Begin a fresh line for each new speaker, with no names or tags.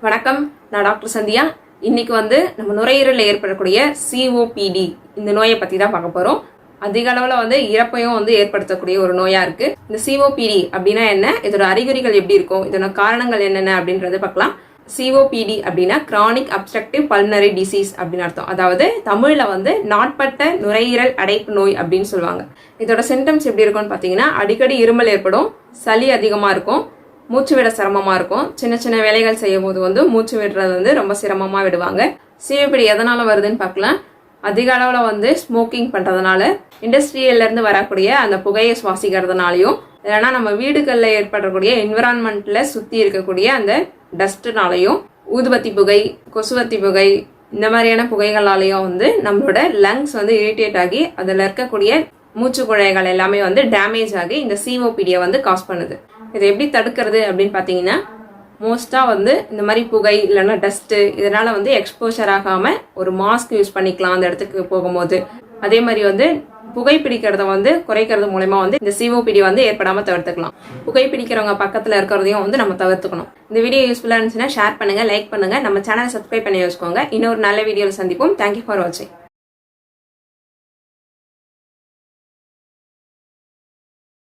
வணக்கம், நான் டாக்டர் சந்தியா. இன்னைக்கு நம்ம நுரையீரலில் ஏற்படக்கூடிய COPD இந்த நோயை பற்றி தான் பார்க்க போகிறோம். அதிக அளவில் இறப்பையும் ஏற்படுத்தக்கூடிய ஒரு நோயாக இருக்குது. இந்த COPD அப்படின்னா என்ன, இதோட அறிகுறிகள் எப்படி இருக்கும், இதோட காரணங்கள் என்னென்ன அப்படின்றத பார்க்கலாம். COPD அப்படின்னா கிரானிக் அப்ஸ்ட்ரக்டிவ் பல்மனரி டிசீஸ் அப்படின்னு அர்த்தம். அதாவது தமிழில் நாட்பட்ட நுரையீரல் அடைப்பு நோய் அப்படின்னு சொல்லுவாங்க. இதோட சிம்டம்ஸ் எப்படி இருக்கும்னு பார்த்தீங்கன்னா, அடிக்கடி இருமல் ஏற்படும், சளி அதிகமாக இருக்கும், மூச்சு விட சிரமமாக இருக்கும். சின்ன சின்ன வேலைகள் செய்யும் போது மூச்சு விடுறது ரொம்ப சிரமமாக விடுவாங்க. COPD எதனால் வருதுன்னு பார்க்கலாம். அதிக அளவில் ஸ்மோக்கிங் பண்ணுறதுனால, இண்டஸ்ட்ரியல்லேருந்து வரக்கூடிய அந்த புகையை சுவாசிக்கிறதுனாலையும், இல்லைனா நம்ம வீடுகளில் ஏற்படக்கூடிய என்விரான்மெண்ட்டில் சுற்றி இருக்கக்கூடிய அந்த டஸ்ட்டுனாலையும், ஊதுபத்தி புகை, கொசுவத்தி புகை, இந்த மாதிரியான புகைகளாலையும் நம்மளோட லங்ஸ் இரிட்டேட் ஆகி அதில் இருக்கக்கூடிய மூச்சு குழாய்கள் எல்லாமே டேமேஜ் ஆகி இந்த COPD காஸ் பண்ணுது. இதை எப்படி தடுக்கிறது அப்படின்னு பார்த்தீங்கன்னா, மோஸ்ட்டாக இந்த மாதிரி புகை இல்லைன்னா டஸ்ட்டு இதனால் எக்ஸ்போஷர் ஆகாமல் ஒரு மாஸ்க் யூஸ் பண்ணிக்கலாம் அந்த இடத்துக்கு போகும்போது. அதே மாதிரி புகைப்பிடிக்கிறத குறைக்கிறது மூலமா இந்த COPD ஏற்படாமல் தவிர்த்துக்கலாம். புகைப்பிடிக்கிறவங்க பக்கத்தில் இருக்கிறதையும் நம்ம தவிர்த்துக்கணும். இந்த வீடியோ யூஸ்ஃபுல்லாக இருந்துச்சுன்னா ஷேர் பண்ணுங்கள், லைக் பண்ணுங்கள், நம்ம சேனலை சப்ஸ்கிரைப் பண்ணி வச்சுக்கோங்க. இன்னொரு நல்ல வீடியோவில் சந்திப்போம். தேங்க்யூ ஃபார் வாட்சிங்.